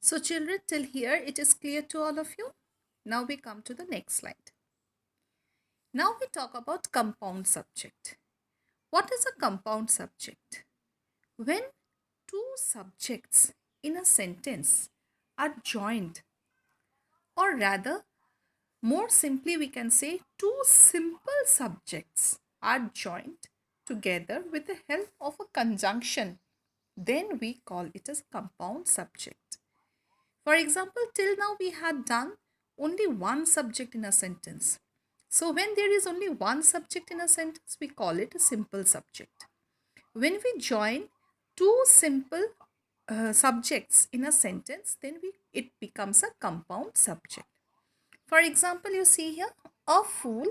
So children, till here it is clear to all of you. Now we come to the next slide. Now we talk about compound subject. What is a compound subject? When two subjects in a sentence are joined, or rather, more simply we can say two simple subjects are joined together with the help of a conjunction, then we call it as compound subject. For example, till now we had done only one subject in a sentence. So when there is only one subject in a sentence, we call it a simple subject. When we join two simple subjects in a sentence, then it becomes a compound subject. For example, you see here, a fool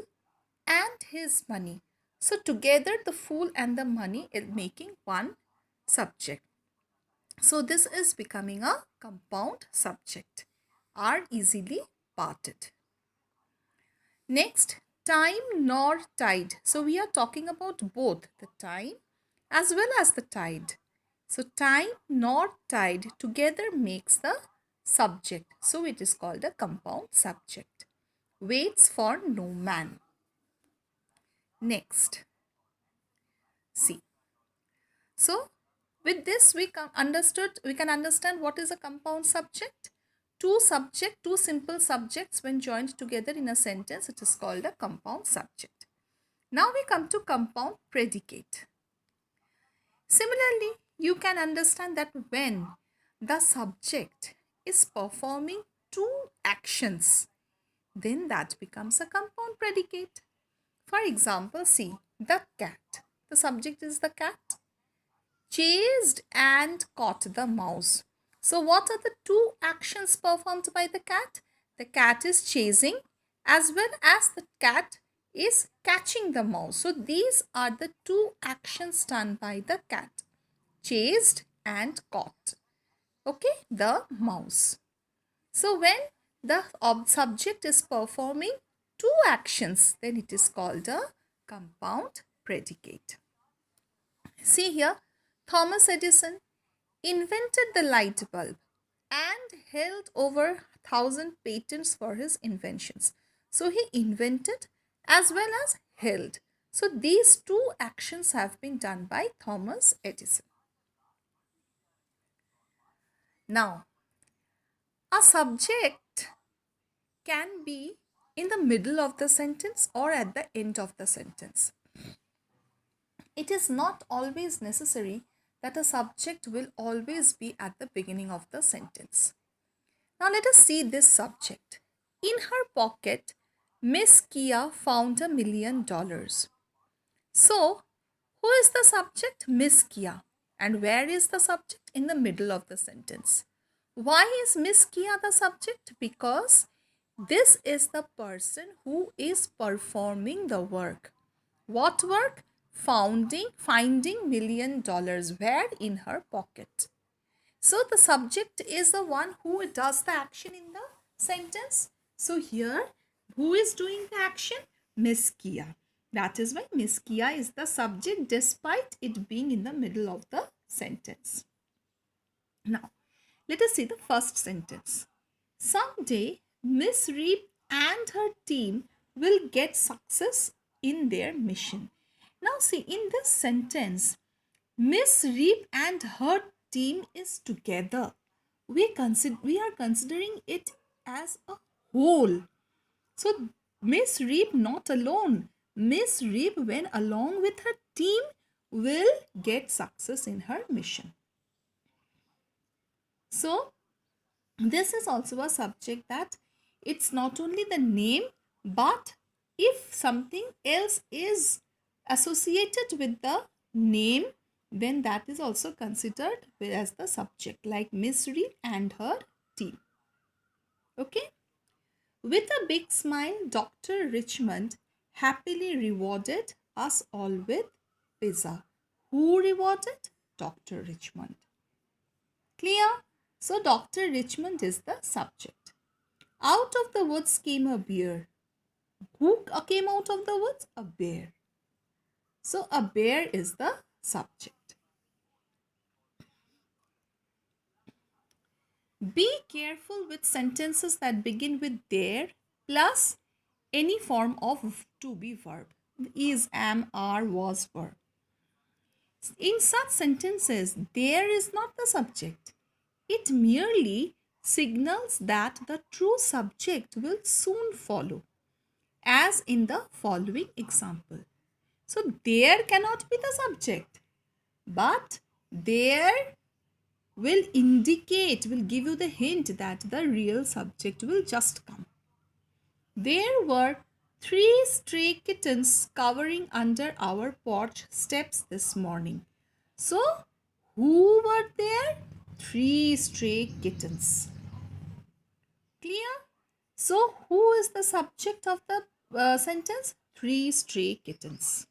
and his money. So together the fool and the money is making one subject. So this is becoming a compound subject, are easily parted. Next, time nor tide. So we are talking about both the time as well as the tide. So time nor tide together makes the subject. So it is called a compound subject. Waits for no man. Next, see. So with this we can understand what is a compound subject. Two simple subjects when joined together in a sentence, it is called a compound subject. Now we come to compound predicate. Similarly, you can understand that when the subject is performing two actions, then that becomes a compound predicate. For example, see, the cat. The subject is the cat. Chased and caught the mouse. So what are the two actions performed by the cat? The cat is chasing as well as the cat is catching the mouse. So these are the two actions done by the cat. Chased and caught. Okay, the mouse. So when the subject is performing two actions, then it is called a compound predicate. See here, Thomas Edison invented the light bulb and held over 1,000 patents for his inventions. So he invented as well as held. So these two actions have been done by Thomas Edison. Now, a subject can be in the middle of the sentence or at the end of the sentence. It is not always necessary that a subject will always be at the beginning of the sentence. Now let us see this subject. In her pocket, Miss Kia found $1,000,000. So, who is the subject? Miss Kia. And where is the subject? In the middle of the sentence. Why is Miss Kia the subject? Because this is the person who is performing the work. What work? Finding $1,000,000. Where? In her pocket. So the subject is the one who does the action in the sentence. So here, who is doing the action? Miss Kia. That is why Miss Kia is the subject despite it being in the middle of the sentence. Now, let us see the first sentence. Someday, Miss Reep and her team will get success in their mission. Now see, in this sentence, Miss Reep and her team is together. We are considering it as a whole. So Miss Reep not alone. Miss Reep, when along with her team, will get success in her mission. So this is also a subject that it's not only the name, but if something else is associated with the name, then that is also considered as the subject, like Miss Reed and her team. Okay. With a big smile, Dr. Richmond happily rewarded us all with pizza. Who rewarded? Dr. Richmond. Clear? So Dr. Richmond is the subject. Out of the woods came a bear. Who came out of the woods? A bear. So a bear is the subject. Be careful with sentences that begin with there plus any form of to be verb. Is, am, are, was, were. In such sentences, there is not the subject. It merely signals that the true subject will soon follow, as in the following example. So, there cannot be the subject, but there will indicate, will give you the hint that the real subject will just come. There were 3 stray kittens cowering under our porch steps this morning. So, who were there? 3 stray kittens. Clear? So, who is the subject of the sentence? 3 stray kittens.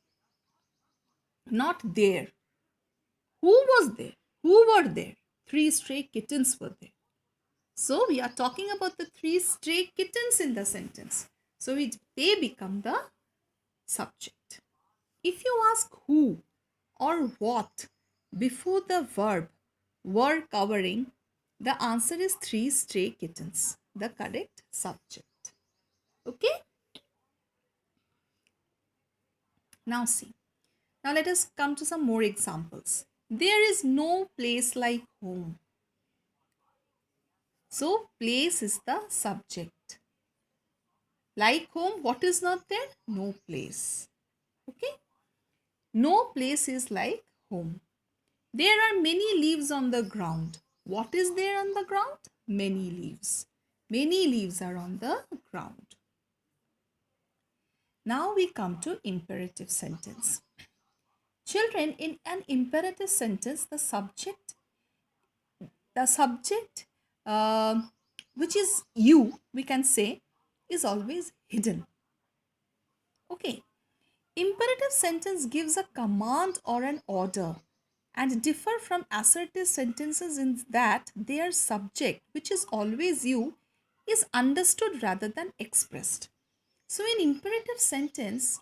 Not there. Who was there? Who were there? 3 stray kittens were there. So, we are talking about the 3 stray kittens in the sentence. So, they become the subject. If you ask who or what before the verb were covering, the answer is 3 stray kittens, the correct subject. Okay? Now see. Now let us come to some more examples. There is no place like home. So place is the subject. Like home, what is not there? No place. Okay? No place is like home. There are many leaves on the ground. What is there on the ground? Many leaves. Many leaves are on the ground. Now we come to imperative sentence. Children, in an imperative sentence, the subject which is you, we can say, is always hidden. Okay. Imperative sentence gives a command or an order and differ from assertive sentences in that their subject, which is always you, is understood rather than expressed. So in imperative sentence,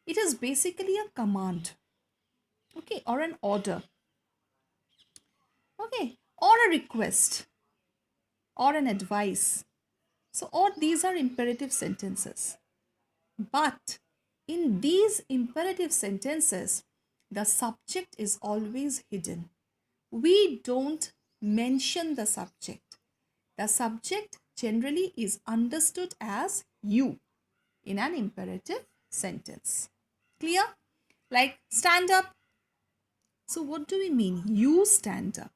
it is basically a command, okay, or an order, okay, or a request, or an advice. So all these are imperative sentences. But in these imperative sentences, the subject is always hidden. We don't mention the subject. The subject generally is understood as you in an imperative sentence. Clear? Like stand up. So what do we mean? You stand up.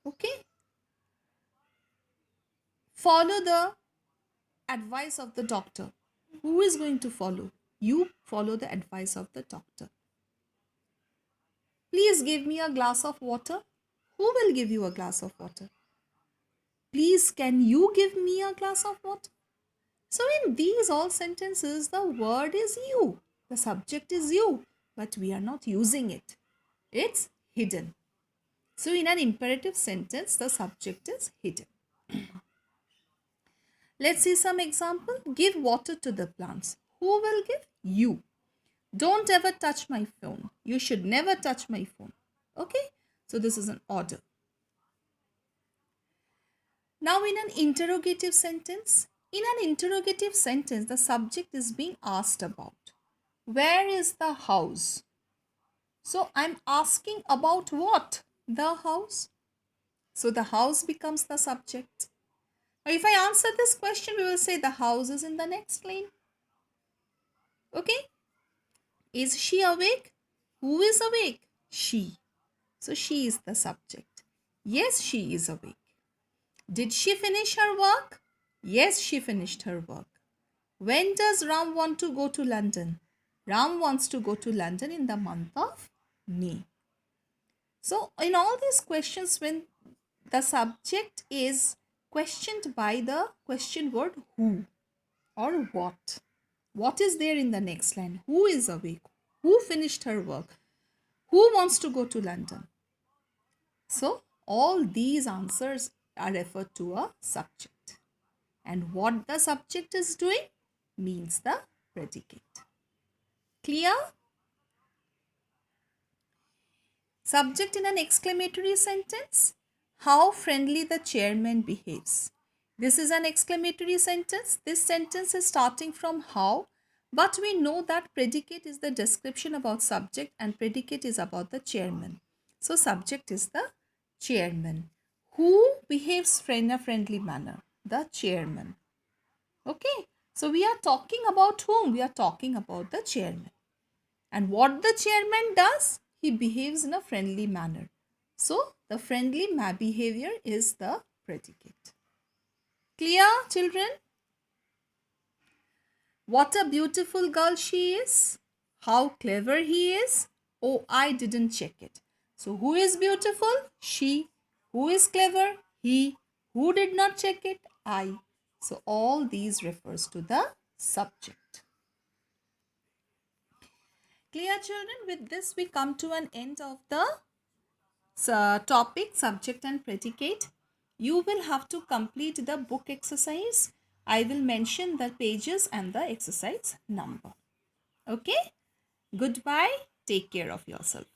Okay? Follow the advice of the doctor. Who is going to follow? You follow the advice of the doctor. Please give me a glass of water. Who will give you a glass of water? Please, can you give me a glass of water? So in these all sentences, the word is you. The subject is you, but we are not using it. It's hidden. So in an imperative sentence, the subject is hidden. Let's see some example. Give water to the plants. Who will give? You. Don't ever touch my phone. You should never touch my phone. Okay? So this is an order. Now in an interrogative sentence, the subject is being asked about. Where is the house? So I'm asking about what? The house. So the house becomes the subject. Now if I answer this question, we will say the house is in the next lane. Okay? Is she awake? Who is awake? She. So she is the subject. Yes, she is awake. Did she finish her work? Yes, she finished her work. When does Ram want to go to London? Ram wants to go to London in the month of May. So in all these questions, when the subject is questioned by the question word who or what is there in the next line? Who is awake? Who finished her work? Who wants to go to London? So all these answers are referred to a subject. And what the subject is doing means the predicate. Clear? Subject in an exclamatory sentence. how friendly the chairman behaves. This is an exclamatory sentence. This sentence is starting from how, but we know that predicate is the description about subject and predicate is about the chairman. So subject is the chairman. Who behaves in a friendly manner? The chairman. Okay. So we are talking about whom? We are talking about the chairman. And what the chairman does? He behaves in a friendly manner. So the friendly behavior is the predicate. Clear, children? What a beautiful girl she is. How clever he is. Oh, I didn't check it. So who is beautiful? She. Who is clever? He. Who did not check it? I. So all these refers to the subject. Clear, children? With this we come to an end of the topic subject and predicate. You will have to complete the book exercise. I will mention the pages and the exercise number. Okay. Goodbye. Take care of yourself.